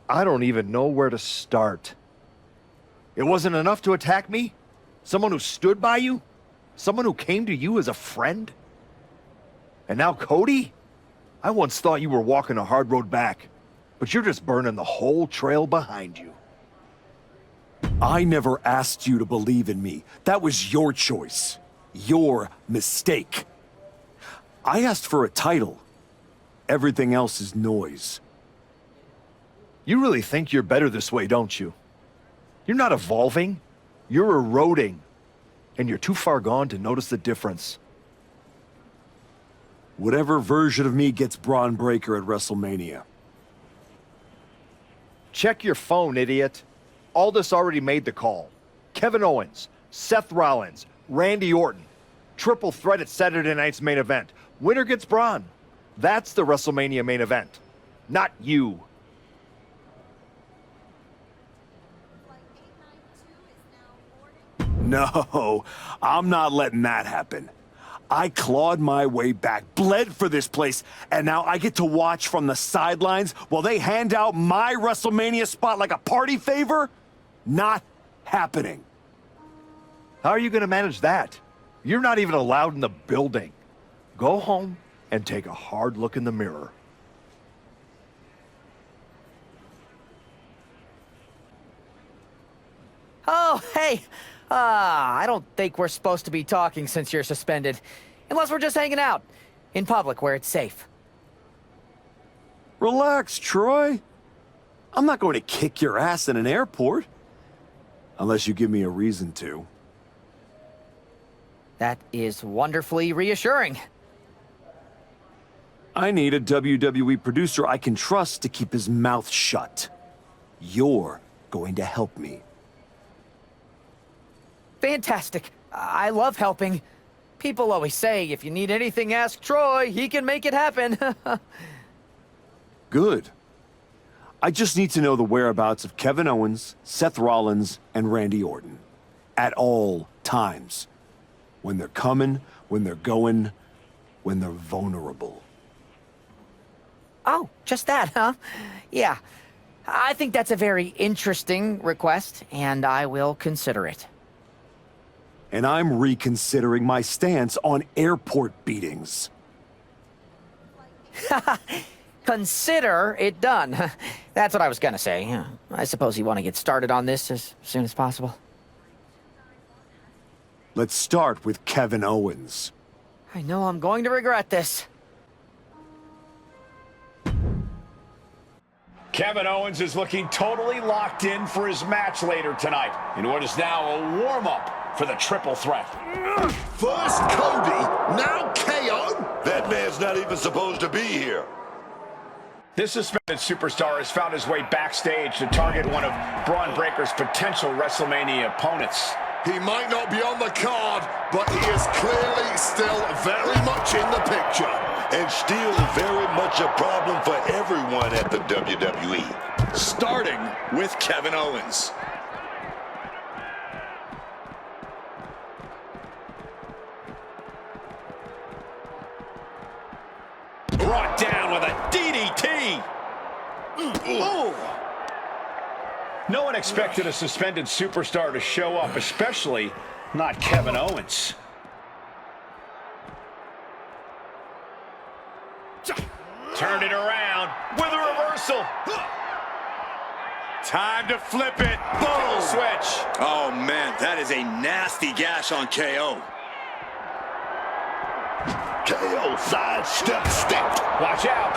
I don't even know where to start. It wasn't enough to attack me? Someone who stood by you? Someone who came to you as a friend? And now Cody? I once thought you were walking a hard road back, but you're just burning the whole trail behind you. I never asked you to believe in me. That was your choice. Your mistake. I asked for a title. Everything else is noise. You really think you're better this way, don't you? You're not evolving. You're eroding. And you're too far gone to notice the difference. Whatever version of me gets Braun Breaker at WrestleMania. Check your phone, idiot. Aldous already made the call. Kevin Owens, Seth Rollins, Randy Orton. Triple threat at Saturday night's main event. Winner gets Braun. That's the WrestleMania main event. Not you. No, I'm not letting that happen. I clawed my way back, bled for this place, and now I get to watch from the sidelines while they hand out my WrestleMania spot like a party favor? Not happening. How are you going to manage that? You're not even allowed in the building. Go home and take a hard look in the mirror. Oh, hey. I don't think we're supposed to be talking since you're suspended. Unless we're just hanging out. In public, where it's safe. Relax, Troy. I'm not going to kick your ass in an airport. Unless you give me a reason to. That is wonderfully reassuring. I need a WWE producer I can trust to keep his mouth shut. You're going to help me. Fantastic. I love helping. People always say, if you need anything, ask Troy. He can make it happen. Good. I just need to know the whereabouts of Kevin Owens, Seth Rollins, and Randy Orton. At all times. When they're coming, when they're going, when they're vulnerable. Oh, just that, huh? Yeah. I think that's a very interesting request, and I will consider it. And I'm reconsidering my stance on airport beatings. Consider it done. That's what I was gonna say. I suppose you want to get started on this as soon as possible. Let's start with Kevin Owens. I know I'm going to regret this. Kevin Owens is looking totally locked in for his match later tonight in what is now a warm-up for the triple threat. First Cody, now KO? That man's not even supposed to be here. This suspended superstar has found his way backstage to target one of Braun Breaker's potential WrestleMania opponents. He might not be on the card, but he is clearly still very much in the picture. And still very much a problem for everyone at the WWE. Starting with Kevin Owens. Brought down with a DDT. Ooh. No one expected a suspended superstar to show up, especially not Kevin Owens. Turned it around with a reversal. Time to flip it. Boom. Switch. Oh, man, that is a nasty gash on KO. KO sidestep stepped. Watch out.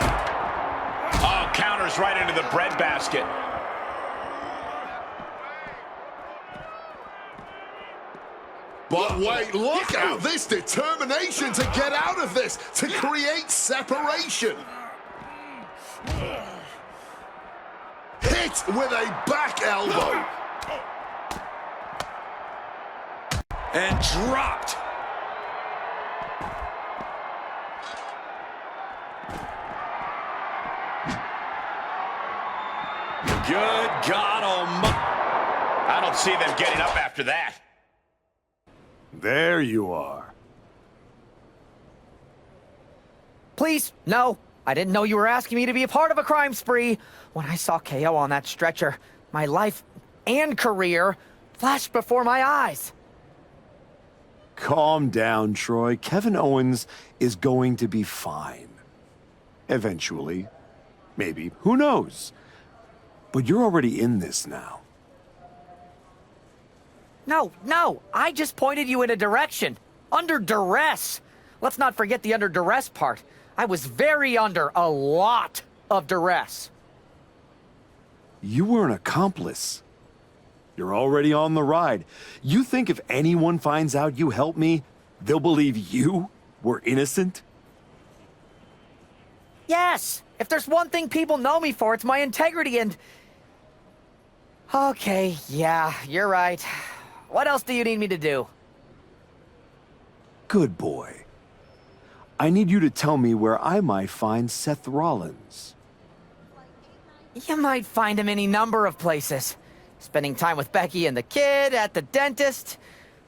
Oh, counters right into the breadbasket. But wait, look at this determination to get out of this, to create separation. Hit with a back elbow. And dropped. Good God Almighty. I don't see them getting up after that. There you are. Please, no. I didn't know you were asking me to be a part of a crime spree. When I saw KO on that stretcher, my life and career flashed before my eyes. Calm down, Troy. Kevin Owens is going to be fine. Eventually. Maybe. Who knows? But you're already in this now. No, I just pointed you in a direction. Under duress. Let's not forget the under duress part. I was very under a lot of duress. You were an accomplice. You're already on the ride. You think if anyone finds out you helped me, they'll believe you were innocent? Yes! If there's one thing people know me for, it's my integrity and... Okay, yeah, you're right. What else do you need me to do? Good boy. I need you to tell me where I might find Seth Rollins. You might find him any number of places. Spending time with Becky and the kid, at the dentist,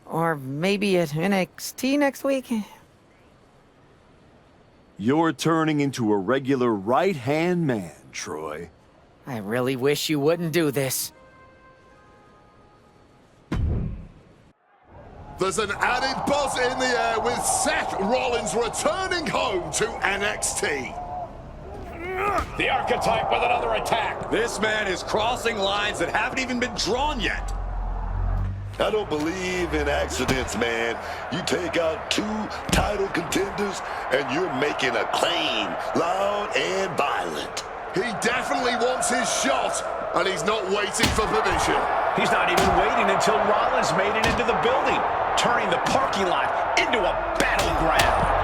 or maybe at NXT next week. You're turning into a regular right-hand man, Troy. I really wish you wouldn't do this. There's an added buzz in the air with Seth Rollins returning home to NXT. The Archetype with another attack. This man is crossing lines that haven't even been drawn yet. I don't believe in accidents, man. You take out 2 title contenders and you're making a claim, loud and violent. He definitely wants his shot, and he's not waiting for permission. He's not even waiting until Rollins made it into the building, turning the parking lot into a battleground.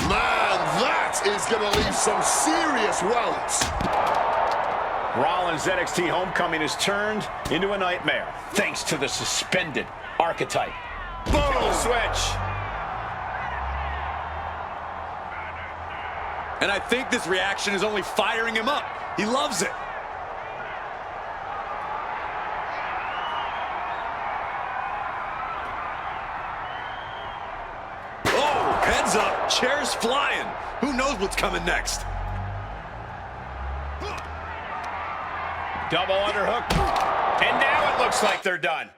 Man, that is going to leave some serious welts. Rollins' NXT homecoming has turned into a nightmare, thanks to the suspended Archetype. Boom! Switch. And I think this reaction is only firing him up. He loves it. Oh, heads up, chairs flying. Who knows what's coming next? Double underhook. And now it looks like they're done.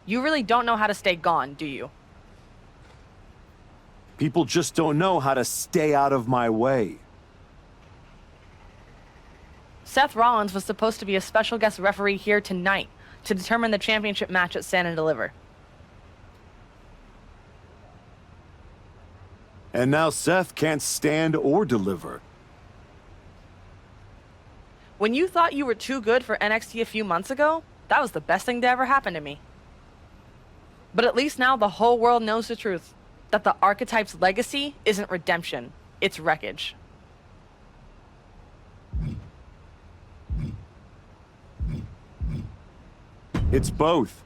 You really don't know how to stay gone, do you? People just don't know how to stay out of my way. Seth Rollins was supposed to be a special guest referee here tonight to determine the championship match at Stand and Deliver. And now Seth can't stand or deliver. When you thought you were too good for NXT a few months ago, that was the best thing to ever happen to me. But at least now the whole world knows the truth, that the Archetype's legacy isn't redemption, it's wreckage. It's both.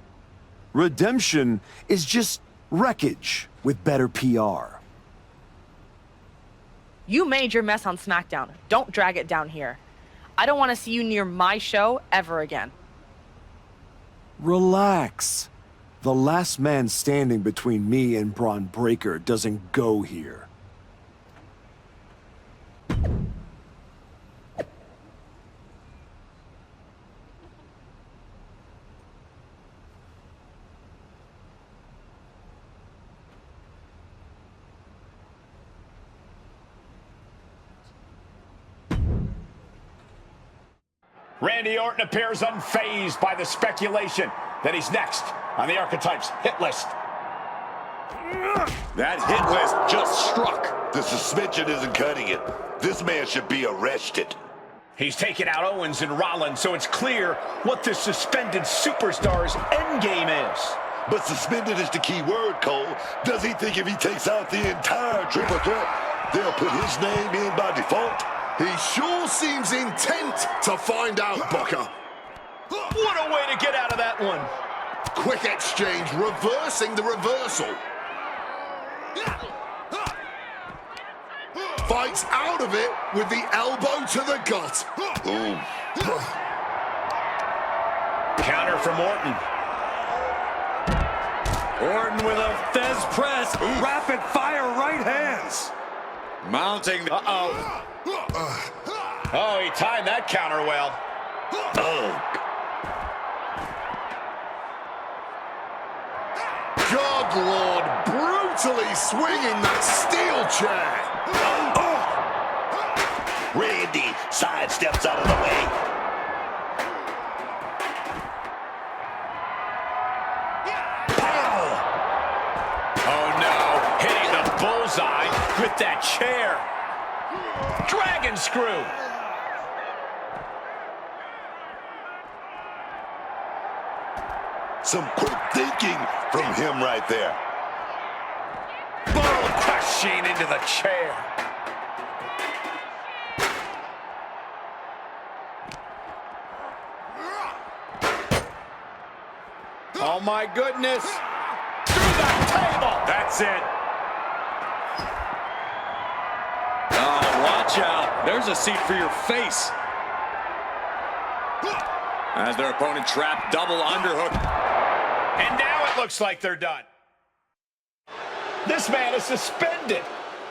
Redemption is just wreckage with better PR. You made your mess on SmackDown. Don't drag it down here. I don't want to see you near my show ever again. Relax. The last man standing between me and Braun Breaker doesn't go here. Randy Orton appears unfazed by the speculation that he's next on the Archetype's hit list. That hit list just struck. The suspension isn't cutting it. This man should be arrested. He's taken out Owens and Rollins, so it's clear what the suspended superstar's endgame is. But suspended is the key word, Cole. Does he think if he takes out the entire triple threat, they'll put his name in by default? He sure seems intent to find out, Booker. What a way to get out of that one. Quick exchange, reversing the reversal. Fights out of it with the elbow to the gut. Ooh. Counter from Orton. Orton with a Fez press. Rapid fire right hands. Mounting. Uh-oh. Oh, he timed that counter well. God Lord, brutally swinging that steel chair. Randy sidesteps out of the way. Oh, no. Hitting the bullseye with that chair. Dragon screw. Some quick thinking from him right there. Boom, crashing into the chair. Oh, my goodness. Through the table. That's it. Oh, watch out. There's a seat for your face. As their opponent trapped, double underhook. And now it looks like they're done. This man is suspended,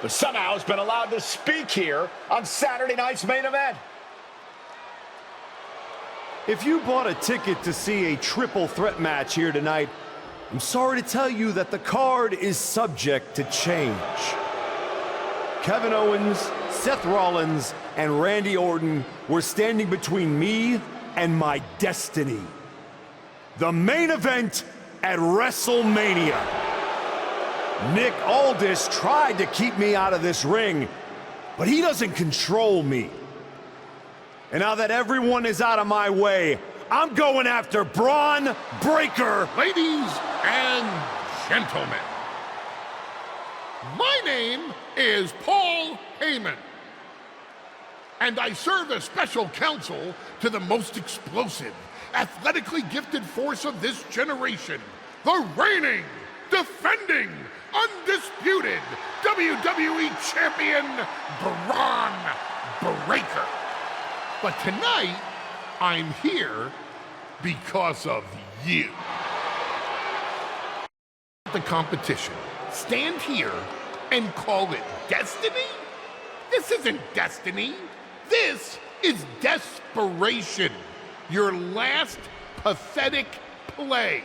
but somehow has been allowed to speak here on Saturday night's main event. If you bought a ticket to see a triple threat match here tonight, I'm sorry to tell you that the card is subject to change. Kevin Owens, Seth Rollins, and Randy Orton were standing between me and my destiny. The main event at WrestleMania. Nick Aldis tried to keep me out of this ring, but he doesn't control me. And now that everyone is out of my way, I'm going after Braun Breaker. Ladies and gentlemen, my name is Paul Heyman, and I serve as special counsel to the most explosive, athletically gifted force of this generation, the reigning, defending, undisputed WWE Champion, Braun Breaker. But tonight, I'm here because of you. The competition. Stand here and call it destiny? This isn't destiny. This is desperation. Your last pathetic play.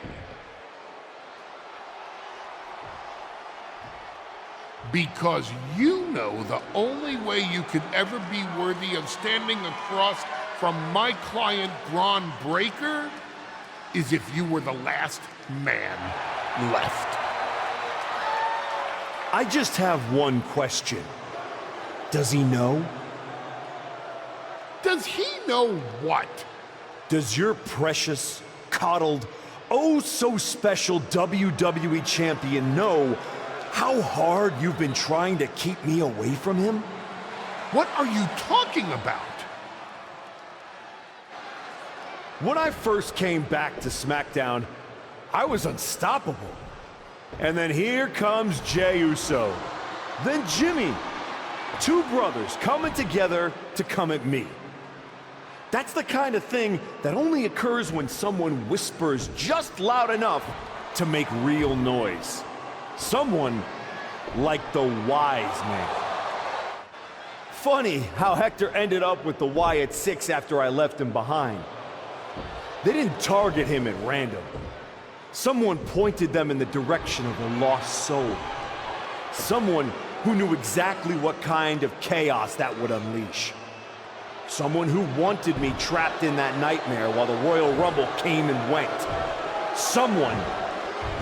Because you know the only way you could ever be worthy of standing across from my client Braun Breaker is if you were the last man left. I just have one question. Does he know? Does he know what? Does your precious, coddled, oh so special WWE champion know how hard you've been trying to keep me away from him? What are you talking about? When I first came back to SmackDown, I was unstoppable. And then here comes Jey Uso. Then Jimmy. Two brothers coming together to come at me. That's the kind of thing that only occurs when someone whispers just loud enough to make real noise. Someone like the Wise Man. Funny how Hector ended up with the Wyatt Six after I left him behind. They didn't target him at random. Someone pointed them in the direction of a lost soul. Someone who knew exactly what kind of chaos that would unleash. Someone who wanted me trapped in that nightmare while the Royal Rumble came and went. Someone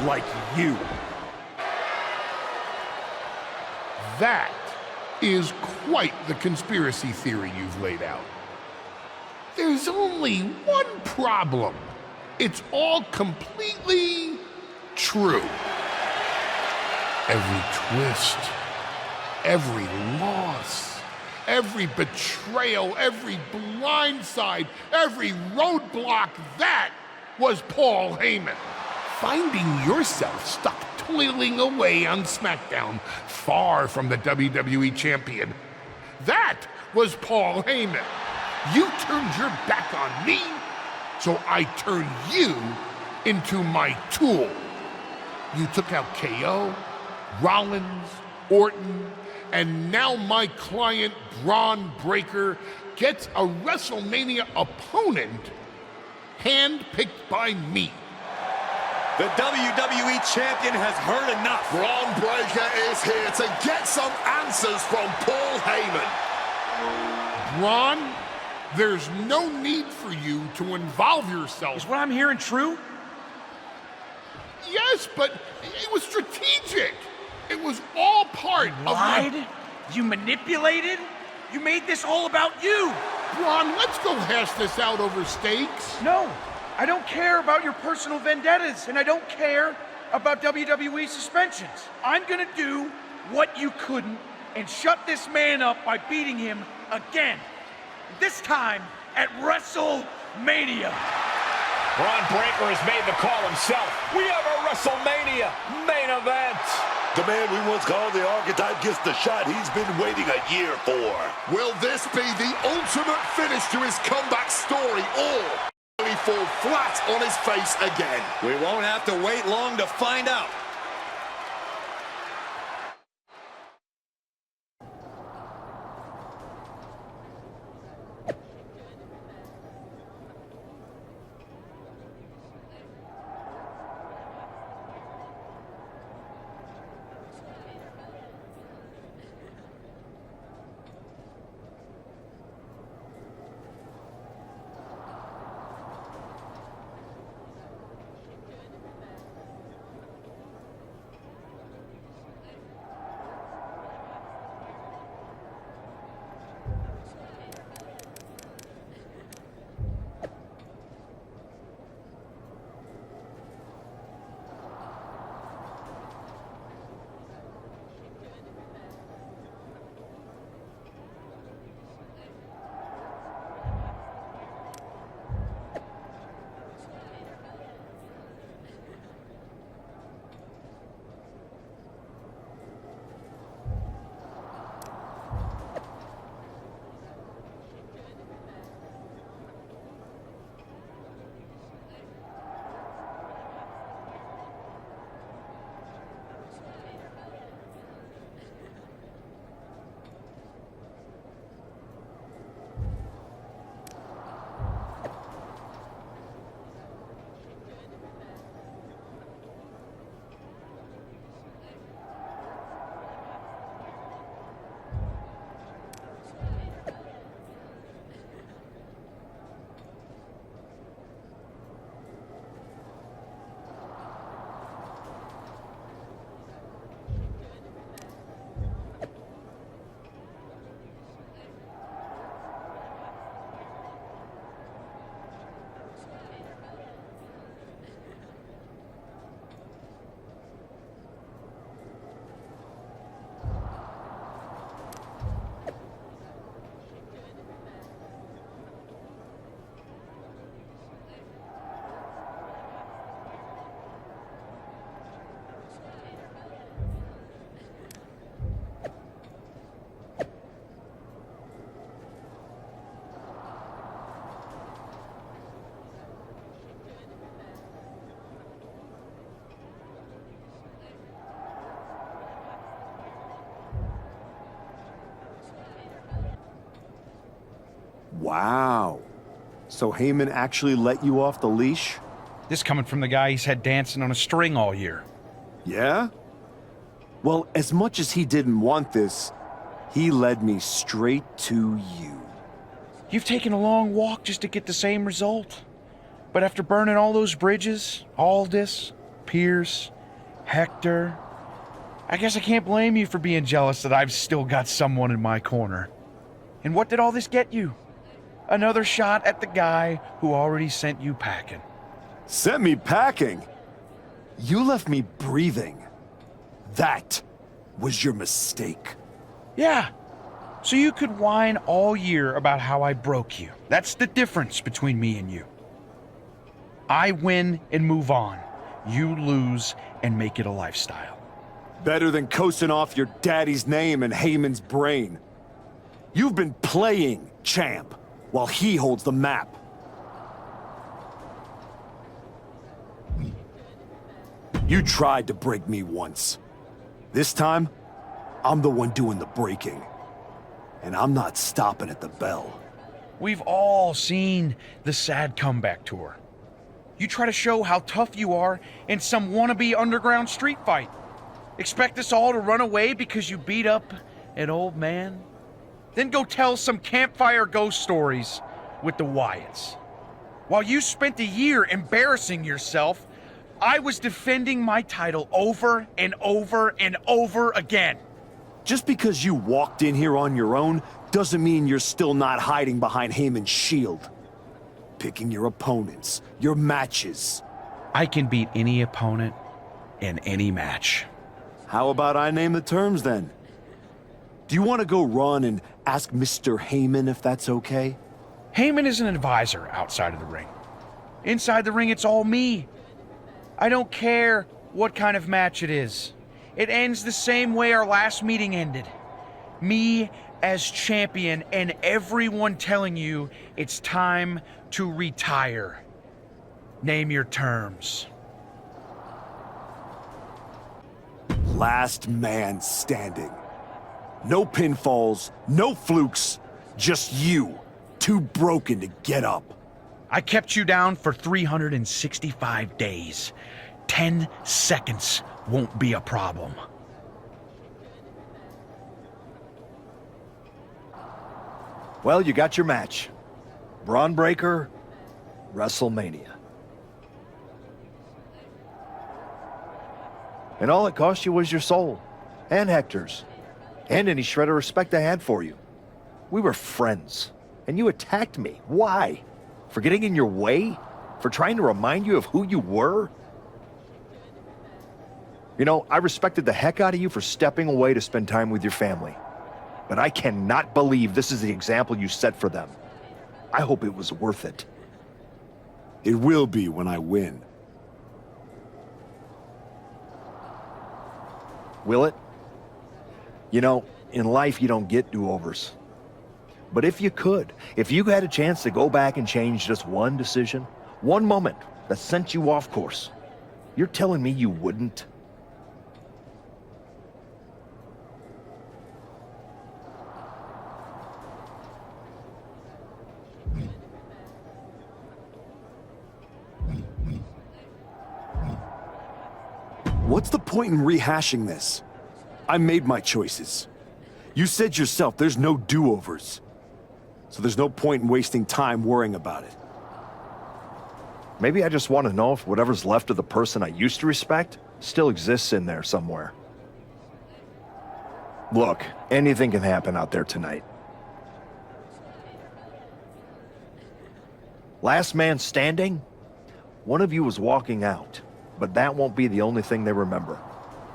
like you. That is quite the conspiracy theory you've laid out. There's only one problem. It's all completely true. Every twist, every loss, every betrayal, every blindside, every roadblock, that was Paul Heyman. Finding yourself stuck toiling away on SmackDown, far from the WWE champion, that was Paul Heyman. You turned your back on me, so I turned you into my tool. You took out KO, Rollins, Orton, and now my client, Braun Breaker, gets a WrestleMania opponent handpicked by me. The WWE champion has heard enough. Braun Breaker is here to get some answers from Paul Heyman. Braun, there's no need for you to involve yourself. Is what I'm hearing true? Yes, but it was strategic. It was all part of Lied? You manipulated? You made this all about you! Braun, let's go hash this out over steaks. No, I don't care about your personal vendettas, and I don't care about WWE suspensions. I'm gonna do what you couldn't and shut this man up by beating him again. This time at WrestleMania. Braun Breaker has made the call himself. We have a WrestleMania main event. The man we once called the archetype gets the shot he's been waiting a year for. Will this be the ultimate finish to his comeback story, or will he fall flat on his face again? We won't have to wait long to find out. Wow. So Heyman actually let you off the leash? This coming from the guy he's had dancing on a string all year. Yeah? Well, as much as he didn't want this, he led me straight to you. You've taken a long walk just to get the same result. But after burning all those bridges, Aldis, Pierce, Hector, I guess I can't blame you for being jealous that I've still got someone in my corner. And what did all this get you? Another shot at the guy who already sent you packing. Sent me packing? You left me breathing. That was your mistake. Yeah, so you could whine all year about how I broke you. That's the difference between me and you. I win and move on. You lose and make it a lifestyle. Better than coasting off your daddy's name and Heyman's brain. You've been playing champ while he holds the map. You tried to break me once. This time, I'm the one doing the breaking. And I'm not stopping at the bell. We've all seen the sad comeback tour. You try to show how tough you are in some wannabe underground street fight. Expect us all to run away because you beat up an old man? Then go tell some campfire ghost stories with the Wyatts. While you spent a year embarrassing yourself, I was defending my title over and over and over again. Just because you walked in here on your own doesn't mean you're still not hiding behind Heyman's shield. Picking your opponents, your matches. I can beat any opponent in any match. How about I name the terms then? Do you want to go run and ask Mr. Heyman if that's okay? Heyman is an advisor outside of the ring. Inside the ring, it's all me. I don't care what kind of match it is. It ends the same way our last meeting ended. Me as champion and everyone telling you it's time to retire. Name your terms. Last man standing. No pinfalls, no flukes, just you, too broken to get up. I kept you down for 365 days. 10 seconds won't be a problem. Well, you got your match. Braun Breaker, WrestleMania. And all it cost you was your soul, and Hector's, and any shred of respect I had for you. We were friends, and you attacked me. Why? For getting in your way? For trying to remind you of who you were? You know, I respected the heck out of you for stepping away to spend time with your family. But I cannot believe this is the example you set for them. I hope it was worth it. It will be when I win. Will it? You know, in life you don't get do-overs. But if you could, if you had a chance to go back and change just one decision, one moment that sent you off course, you're telling me you wouldn't? What's the point in rehashing this? I made my choices. You said yourself there's no do-overs. So there's no point in wasting time worrying about it. Maybe I just want to know if whatever's left of the person I used to respect still exists in there somewhere. Look, anything can happen out there tonight. Last man standing? One of you was walking out, but that won't be the only thing they remember.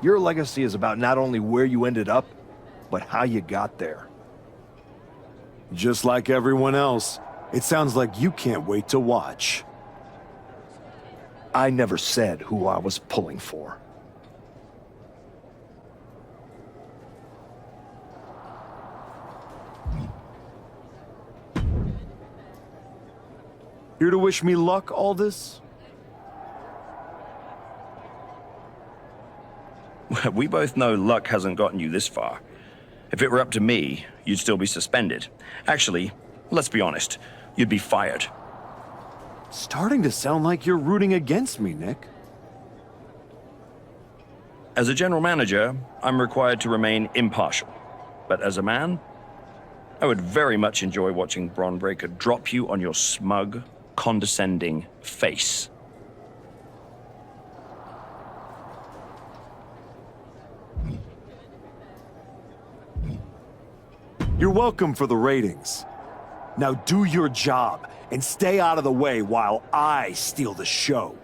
Your legacy is about not only where you ended up, but how you got there. Just like everyone else, it sounds like you can't wait to watch. I never said who I was pulling for. Here to wish me luck, Aldous? We both know luck hasn't gotten you this far. If it were up to me, you'd still be suspended. Actually, let's be honest, you'd be fired. Starting to sound like you're rooting against me, Nick. As a general manager, I'm required to remain impartial. But as a man, I would very much enjoy watching Braun Breaker drop you on your smug, condescending face. You're welcome for the ratings. Now do your job and stay out of the way while I steal the show.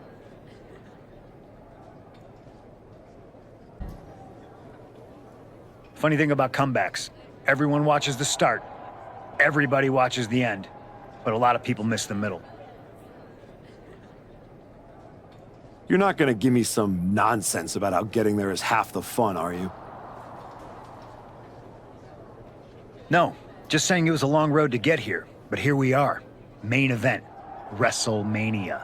Funny thing about comebacks, everyone watches the start, everybody watches the end, but a lot of people miss the middle. You're not gonna give me some nonsense about how getting there is half the fun, are you? No, just saying it was a long road to get here, but here we are. Main event, WrestleMania.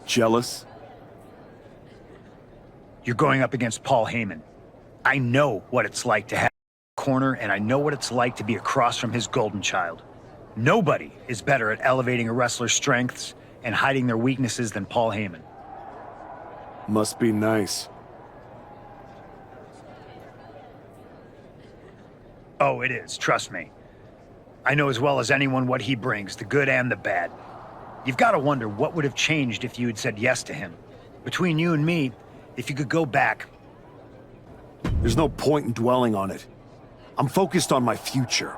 Jealous? You're going up against Paul Heyman. I know what it's like to have a corner, and I know what it's like to be across from his golden child. Nobody is better at elevating a wrestler's strengths and hiding their weaknesses than Paul Heyman. Must be nice. Oh, it is, trust me. I know as well as anyone what he brings, the good and the bad. You've got to wonder what would have changed if you had said yes to him. Between you and me, if you could go back. There's no point in dwelling on it. I'm focused on my future,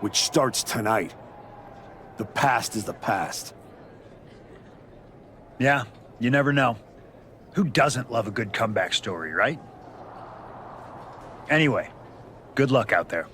which starts tonight. The past is the past. Yeah, you never know. Who doesn't love a good comeback story, right? Anyway, good luck out there.